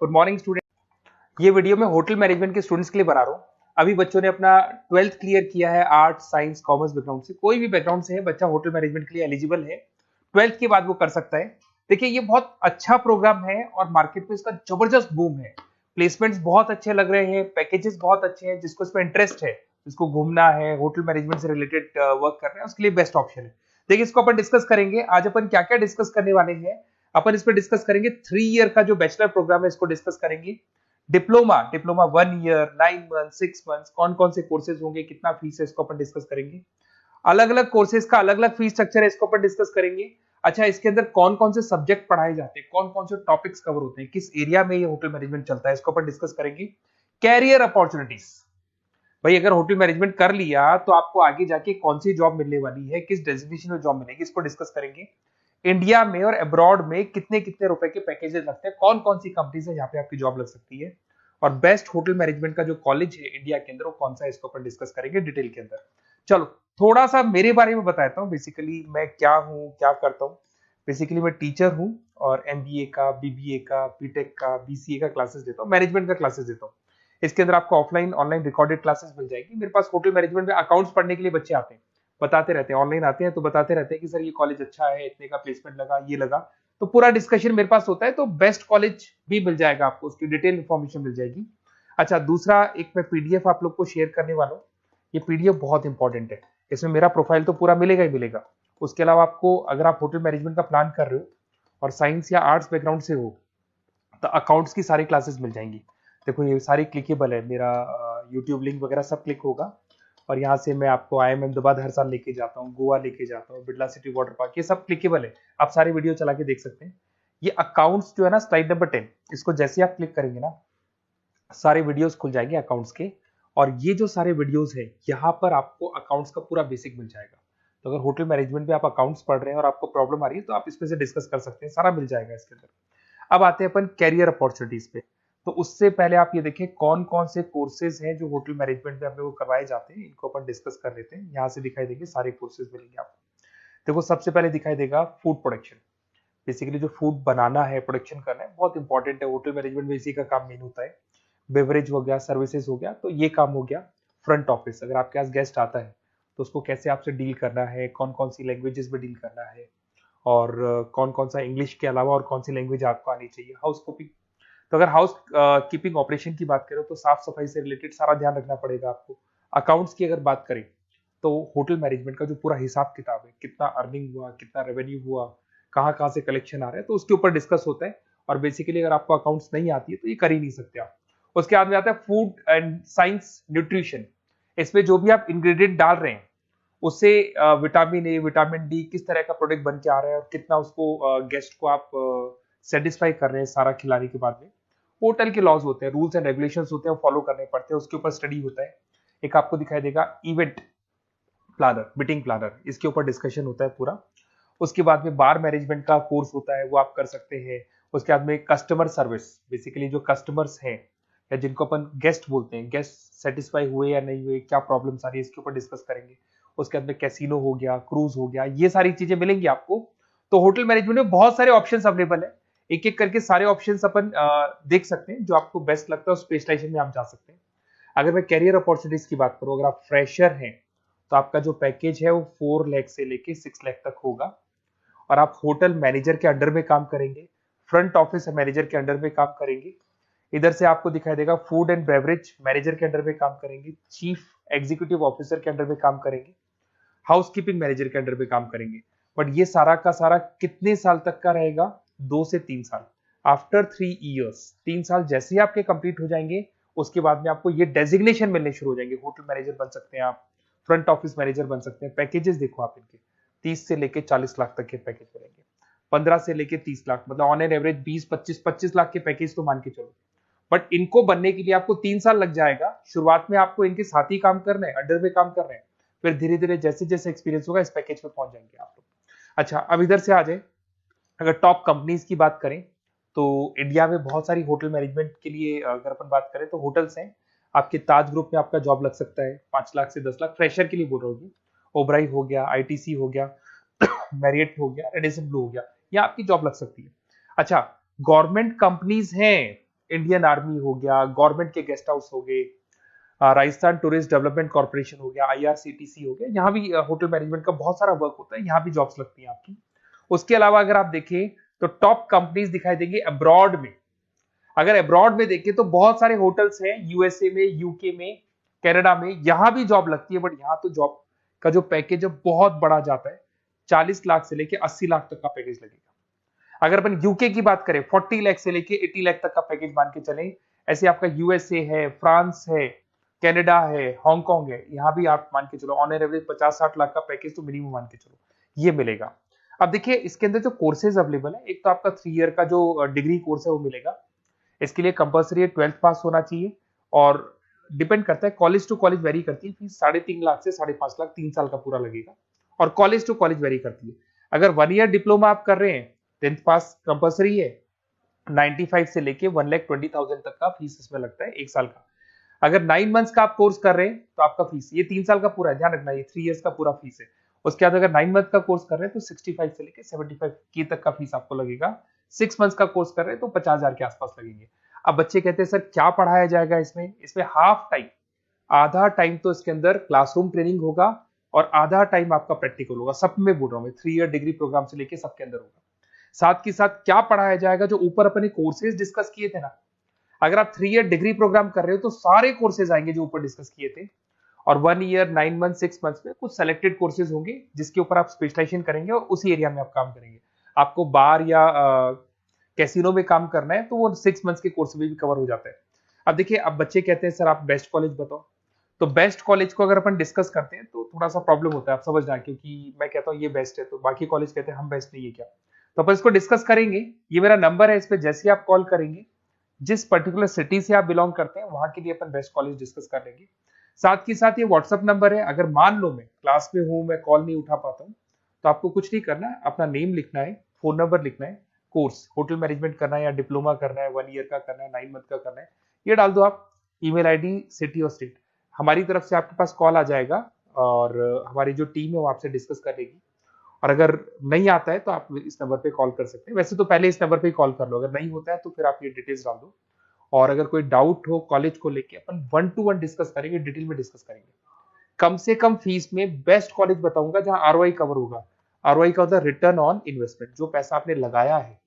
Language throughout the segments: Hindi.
Good morning student. ये वीडियो मैं होटल मैनेजमेंट के स्टूडेंट्स के लिए बना रहा हूँ। अभी बच्चों ने अपना 12th क्लियर किया है आर्ट साइंस कॉमर्स बैकग्राउंड से, कोई भी बैकग्राउंड से है बच्चा होटल मैनेजमेंट के लिए एलिजिबल है। 12th के बाद वो कर सकता है। देखिए ये बहुत अच्छा प्रोग्राम है और मार्केट में इसका जबरदस्त बूम है। प्लेसमेंट्स बहुत अच्छे लग रहे हैं, पैकेजेस बहुत अच्छे हैं। जिसको इसमें इंटरेस्ट है, जिसको घूमना है, होटल मैनेजमेंट से रिलेटेड वर्क कर रहे हैं, उसके लिए बेस्ट ऑप्शन है। देखिए इसको अपन डिस्कस करेंगे आज। अपन क्या क्या डिस्कस करने वाले हैं, अपन इस पर डिस्कस करेंगे 3 ईयर का जो बैचलर प्रोग्राम है इसको डिस्कस करेंगे। Diploma diploma 1 year 9 month 6 month कौन कौन से कोर्सेज होंगे, कितना फीस है, इसको अपन डिस्कस करेंगे। अलग अलग कोर्सेज का अलग अलग फीस स्ट्रक्चर है, इसको अपन डिस्कस करेंगे। अच्छा, इसके अंदर कौन कौन से सब्जेक्ट पढ़ाए जाते हैं, कौन कौन से टॉपिक्स कवर होते हैं, किस एरिया में ये होटल मैनेजमेंट चलता है, इसको अपन डिस्कस करेंगे। कैरियर अपॉर्चुनिटीज, भाई अगर होटल मैनेजमेंट कर लिया तो आपको आगे जाके कौन सी जॉब मिलने वाली है, किस डेजिग्नेशन में जॉब मिलेगी, इसको डिस्कस करेंगे। इंडिया में और अब्रॉड में कितने कितने रुपए के पैकेजेस लगते हैं, कौन कौन सी कंपनीज है जहां पे आपकी जॉब लग सकती है, और बेस्ट होटल मैनेजमेंट का जो कॉलेज है इंडिया के अंदर वो कौन सा है, इसको अपन डिस्कस करेंगे डिटेल के अंदर। चलो थोड़ा सा मेरे बारे में बताता हूँ। बेसिकली मैं क्या हूँ, क्या करता हूँ। बेसिकली मैं टीचर हूँ और एमबीए का, बीबीए का, बीटेक का, बीसीए का क्लासेस देता हूँ, मैनेजमेंट का क्लासेस देता हूँ। इसके अंदर आपको ऑफलाइन ऑनलाइन रिकॉर्डेड क्लासेस मिल जाएगी। मेरे पास होटल मैनेजमेंट में अकाउंट्स पढ़ने के लिए बच्चे आते हैं, बताते रहते हैं, ऑनलाइन आते हैं तो बताते रहते हैं कि सर ये कॉलेज अच्छा है, इतने का प्लेसमेंट लगा, ये लगा। तो पूरा डिस्कशन मेरे पास होता है, तो बेस्ट कॉलेज भी मिल जाएगा आपको, उसकी डिटेल इंफॉर्मेशन मिल जाएगी। अच्छा, दूसरा एक मैं पीडीएफ आप लोग को शेयर करने वाला हूँ। ये पीडीएफ बहुत इंपॉर्टेंट है, इसमें मेरा प्रोफाइल तो पूरा मिलेगा ही मिलेगा। उसके अलावा आपको अगर आप होटल मैनेजमेंट का प्लान कर रहे हो और साइंस या आर्ट्स बैकग्राउंड से हो तो अकाउंट्स की सारी क्लासेस मिल जाएंगी। देखो ये सारी क्लिकेबल है, मेरा यूट्यूब लिंक वगैरह सब क्लिक होगा। और यहाँ से मैं आपको IIM अहमदाबाद हर साल लेके जाता हूँ, गोवा लेके जाता हूँ, बिरला सिटी वाटर पार्क, ये सब क्लिकेबल है। आप सारी वीडियो चला के देख सकते हैं। ये अकाउंट्स जो है ना, स्लाइड नंबर 10, इसको जैसे आप क्लिक करेंगे ना सारे वीडियोस खुल जाएंगे अकाउंट्स के। और ये जो सारे वीडियोस है यहाँ पर आपको अकाउंट्स का पूरा बेसिक मिल जाएगा। तो अगर होटल मैनेजमेंट में आप अकाउंट्स पढ़ रहे हैं और आपको प्रॉब्लम आ रही है तो आप इसमें से डिस्कस कर सकते हैं, सारा मिल जाएगा इसके अंदर। अब आते हैं अपन कैरियर अपॉर्चुनिटीज पे। तो उससे पहले आप ये देखिए कौन कौन से कोर्सेज हैं जो होटल मैनेजमेंट में अपने को करवाए जाते हैं, इनको अपन डिस्कस कर लेते हैं। यहाँ से दिखाई देंगे सारे कोर्सेज मिलेंगे आपको। देखो सबसे पहले दिखाई देगा फूड प्रोडक्शन। बेसिकली जो फूड बनाना है, प्रोडक्शन करना है, बहुत इंपॉर्टेंट है। होटल मैनेजमेंट में इसी का काम मेन होता है। बेवरेज हो गया, सर्विसेज हो गया, तो ये काम हो गया। फ्रंट ऑफिस, अगर आपके पास गेस्ट आता है तो उसको कैसे आपसे डील करना है, कौन कौन सी लैंग्वेजेस में डील करना है, और कौन कौन सा इंग्लिश के अलावा और कौन सी लैंग्वेज आपको आनी चाहिए। हाउस कीपिंग, तो अगर हाउस कीपिंग ऑपरेशन की बात करें तो साफ सफाई से रिलेटेड सारा ध्यान रखना पड़ेगा आपको। अकाउंट्स की अगर बात करें तो होटल मैनेजमेंट का जो पूरा हिसाब किताब है, कितना अर्निंग हुआ, कितना रेवेन्यू हुआ, कहाँ कहाँ से कलेक्शन आ रहा है, तो उसके ऊपर डिस्कस होता है। और बेसिकली अगर आपको अकाउंट्स नहीं आती है तो ये कर ही नहीं सकते आप। उसके बाद में आता है फूड एंड साइंस न्यूट्रिशन। इसमें जो भी आप इंग्रेडिएंट डाल रहे हैं उससे विटामिन ए, विटामिन डी, किस तरह का प्रोडक्ट बन के आ रहा है और कितना उसको गेस्ट को आप सेटिस्फाई कर रहे हैं सारा खिलाने के बाद में। होटल के लॉज होते हैं, रूल्स एंड रेगुलेशंस होते हैं, वो फॉलो करने पड़ते हैं, उसके ऊपर स्टडी होता है। एक आपको दिखाई देगा इवेंट प्लानर, मीटिंग प्लानर, इसके ऊपर डिस्कशन होता है पूरा। उसके बाद में बार मैनेजमेंट का कोर्स होता है, वो आप कर सकते हैं। उसके बाद में कस्टमर सर्विस, बेसिकली जो कस्टमर्स हैं या जिनको अपन गेस्ट बोलते हैं, गेस्ट सेटिस्फाई हुए या नहीं हुए, क्या प्रॉब्लम आ रही है, इसके ऊपर डिस्कस करेंगे। उसके बाद में कैसीनो हो गया, क्रूज हो गया, ये सारी चीजें मिलेंगी आपको। तो होटल मैनेजमेंट में बहुत सारे ऑप्शंस अवेलेबल है। एक एक करके सारे ऑप्शंस अपन देख सकते हैं, जो आपको बेस्ट लगता है उस स्पेशलाइजेशन में आप जा सकते हैं। अगर मैं कैरियर अपॉर्चुनिटीज की बात करूं, अगर आप फ्रेशर हैं तो आपका जो पैकेज है वो 4 लाख से लेके 6 लाख तक होगा। और आप होटल मैनेजर के अंडर में काम करेंगे, फ्रंट ऑफिस मैनेजर के अंडर में काम करेंगे। इधर से आपको दिखाई देगा फूड एंड बेवरेज मैनेजर के अंडर में काम करेंगे, चीफ एग्जीक्यूटिव ऑफिसर के अंडर में काम करेंगे, हाउसकीपिंग मैनेजर के अंडर में काम करेंगे। बट ये सारा का सारा कितने साल तक का रहेगा? 2 से 3 साल। आफ्टर 3 इयर्स, 3 साल जैसे ही आपके कंप्लीट हो जाएंगे उसके बाद में आपको ये डेजिग्नेशन मिलने शुरू हो जाएंगे। होटल मैनेजर बन सकते हैं आप, फ्रंट ऑफिस मैनेजर बन सकते हैं। पैकेजेस देखो आप इनके, 30 से लेके 40 लाख तक के पैकेज मिलेंगे, 15 से लेके 30 लाख, मतलब ऑन एन एवरेज 20-25 लाख के पैकेज तो मान के चलो। बट इनको बनने के लिए आपको 3 साल लग जाएगा। शुरुआत में आपको इनके साथ ही काम करना है, अंडर में काम कर रहे हैं, फिर धीरे धीरे जैसे जैसे एक्सपीरियंस होगा इस पैकेज पे पहुंच जाएंगे आप लोग। अच्छा, अब इधर से आ जाए, अगर टॉप कंपनीज की बात करें तो इंडिया में बहुत सारी होटल मैनेजमेंट के लिए अगर अपन बात करें तो होटल्स हैं। आपके ताज ग्रुप में आपका जॉब लग सकता है 5 लाख से 10 लाख, फ्रेशर के लिए बोल रहा हूँ। ओबराई हो गया, आईटीसी हो गया, मैरियट हो गया, रेडिसन ब्लू हो गया, यहाँ आपकी जॉब लग सकती है। अच्छा, गवर्नमेंट कंपनीज हैं इंडियन आर्मी हो गया, गवर्नमेंट के गेस्ट हाउस हो गए, राजस्थान टूरिस्ट डेवलपमेंट कॉर्पोरेशन हो गया, आईआरसीटीसी हो गया, यहाँ भी होटल मैनेजमेंट का बहुत सारा वर्क होता है, यहाँ भी जॉब्स लगती हैं आपकी। उसके अलावा अगर आप देखें तो टॉप कंपनीज दिखाई देंगे अब्रॉड में। अगर अब्रॉड में देखें तो बहुत सारे होटल्स हैं यूएसए में, यूके में, कनाडा में, यहां भी जॉब लगती है, बट यहां तो जॉब का जो पैकेज है बहुत बड़ा जाता है, 40 लाख से लेके 80 लाख तक का पैकेज लगेगा। अगर अपन यूके की बात करें 40 लाख से लेके 80 लाख तक का पैकेज मान के चलें। ऐसे आपका यूएसए है, फ्रांस है, कनाडा है, हांगकांग है, यहां भी आप मान के चलो ऑन एन एवरेज 50-60 लाख का पैकेज तो मिनिमम मान के चलो ये मिलेगा। अब देखिए इसके अंदर जो कोर्सेज अवेलेबल है, एक तो आपका 3 ईयर का जो डिग्री कोर्स है वो मिलेगा। इसके लिए कंपलसरी 12th पास होना चाहिए, और डिपेंड करता है कॉलेज टू कॉलेज वेरी करती है फीस, 3.5 लाख से 5.5 लाख 3 साल का पूरा लगेगा, और कॉलेज टू कॉलेज वेरी करती है। अगर 1 ईयर डिप्लोमा आप कर रहे हैं, 10th पास कंपलसरी है, 95 से लेके 1,20,000 तक का फीस इसमें लगता है 1 साल का। अगर 9 मंथ्स का आप कोर्स कर रहे हैं तो आपका फीस, ये 3 साल का पूरा है, ध्यान रखना, ये 3 इयर्स का पूरा फीस है। उसके बाद अगर 9 मंथ का कोर्स कर रहे हैं तो 65 से लेके 75 के तक का फीस आपको लगेगा। 6 मंथ्स का कोर्स कर रहे हैं तो 50,000 के आसपास लगेंगे। अब बच्चे कहते हैं सर क्या पढ़ाया जाएगा इसमें? इसमें हाफ टाइम, आधा टाइम तो इसके अंदर क्लासरूम ट्रेनिंग होगा और आधा टाइम आपका प्रैक्टिकल होगा। सब में बोल रहा हूं मैं, 3 ईयर डिग्री प्रोग्राम से लेके सबके अंदर होगा। साथ के साथ क्या पढ़ाया जाएगा, जो ऊपर अपने कोर्सेज डिस्कस किए थे ना, अगर आप 3 ईयर डिग्री प्रोग्राम कर रहे हो तो सारे कोर्सेज आएंगे जो ऊपर डिस्कस किए थे, और 1 ईयर, 9 मंथ, 6 मंथ्स में कुछ सेलेक्टेड कोर्सेज होंगे जिसके ऊपर आप स्पेशलाइजेशन करेंगे और उसी एरिया में आप काम करेंगे। आपको बार या कैसीनो में काम करना है तो वो 6 मंथ्स के कोर्स में भी कवर हो जाता है। अब देखिए, अब बच्चे कहते हैं सर आप बेस्ट कॉलेज बताओ, तो बेस्ट कॉलेज को अगर अपन डिस्कस करते हैं तो थोड़ा सा प्रॉब्लम होता है, आप समझना, क्योंकि मैं कहता हूँ ये बेस्ट है तो बाकी कॉलेज कहते हैं हम बेस्ट नहीं है क्या, तो अपन इसको डिस्कस करेंगे। ये मेरा नंबर है, इस पे जैसे आप कॉल करेंगे, जिस पर्टिकुलर सिटी से आप बिलोंग करते हैं वहां के लिए अपन बेस्ट कॉलेज डिस्कस कर लेंगे। साथ ही साथ ये व्हाट्सअप नंबर है, अगर मान लो मैं क्लास में हूं, मैं कॉल नहीं उठा पाता हूँ, तो आपको कुछ नहीं करना है, अपना नेम लिखना है, फोन नंबर लिखना है, कोर्स होटल मैनेजमेंट करना है या डिप्लोमा करना है, 1 ईयर का करना है, 9 मंथ का करना है, ये डाल दो आप, ईमेल आईडी, सिटी और स्टेट, हमारी तरफ से आपके पास कॉल आ जाएगा और हमारी जो टीम है वो आपसे डिस्कस कर लेगी। और अगर नहीं आता है तो आप इस नंबर पे कॉल कर सकते हैं, वैसे तो पहले इस नंबर पे कॉल कर लो, अगर नहीं होता है तो फिर आप ये डिटेल्स डाल दो। और अगर कोई डाउट हो कॉलेज को लेके, अपन 1 to 1 डिस्कस करेंगे, डिटेल में डिस्कस करेंगे। कम से कम फीस में बेस्ट कॉलेज बताऊंगा जहां आरओआई कवर होगा। आरओआई का होता है रिटर्न ऑन इन्वेस्टमेंट, जो पैसा आपने लगाया है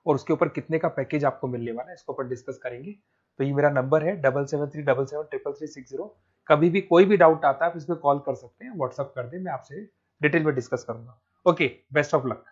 और उसके ऊपर कितने का पैकेज आपको मिलने वाला है, इसको अपन डिस्कस करेंगे। तो ये मेरा नंबर है 7737733360। कभी भी कोई भी डाउट आता है आप इस पर कॉल कर सकते हैं, व्हाट्सअप कर दे, मैं आपसे डिटेल में डिस्कस करूंगा। Okay, best of luck.